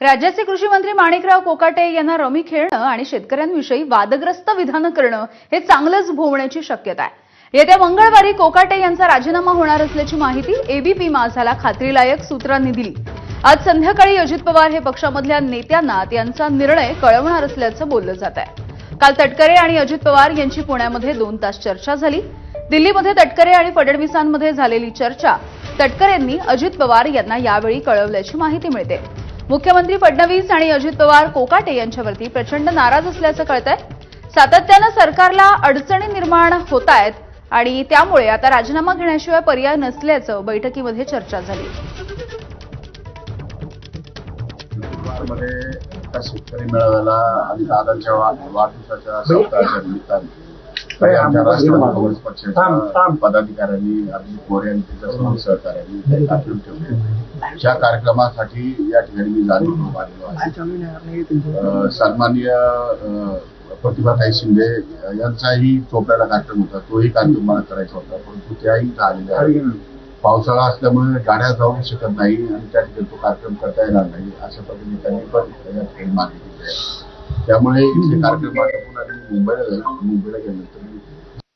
राज्याचे कृषी मंत्री माणिकराव कोकाटे यांना रमी खेळणं आणि शेतकऱ्यांविषयी वादग्रस्त विधान करणं हे चांगलंच भोवण्याची शक्यता आहे। येत्या मंगळवारी कोकाटे यांचा राजीनामा होणार असल्याची माहिती एबीपी माझाला खात्रीलायक सूत्रांनी दिली। आज संध्याकाळी अजित पवार हे पक्षामधल्या नेत्यांना त्यांचा निर्णय कळवणार असल्याचं बोललं जात आहे। काल तटकरे आणि अजित पवार यांची पुण्यामध्ये 2 तास चर्चा झाली। दिल्लीमध्ये तटकरे आणि फडणवीसांमध्ये झालेली चर्चा तटकरेंनी अजित पवार यांना यावेळी कळवल्याची माहिती मिळते। मुख्यमंत्री फडणवीस आणि अजित पवार कोकाटे यांच्यावरती प्रचंड नाराज असल्याचं कळतंय। सातत्यानं सरकारला अडचणी निर्माण होत आहेत आणि त्यामुळे आता राजीनामा घेण्याशिवाय पर्याय नसल्याचं बैठकीमध्ये चर्चा झाली। शेतकरी मेळाव्याला आणि दादांच्या वाढदिवसाच्या सप्ताहाच्या निमित्ताने आमच्या राष्ट्रवादी काँग्रेस पक्षाच्या पदाधिकाऱ्यांनी अजित पवार यांनी त्याच्या सहकार्यांनी कार्यक्रम ठेवले। ज्या कार्यक्रमासाठी या ठिकाणी मी जाणीव आलेलो आहे। सन्माननीय प्रतिभाताई शिंदे यांचाही चोपड्याला कार्यक्रम होता, तोही कार्यक्रम मला करायचा होता, परंतु त्याही झालेला आहे। पावसाळा असल्यामुळे गाड्या जाऊ शकत नाही आणि त्या ठिकाणी तो कार्यक्रम करता येणार नाही अशा पद्धतीने त्यांनी पण या ठिकाणी मागणी केली आहे। त्यामुळे इथले कार्यक्रम आटोपून आणि मुंबईला गेल्यानंतर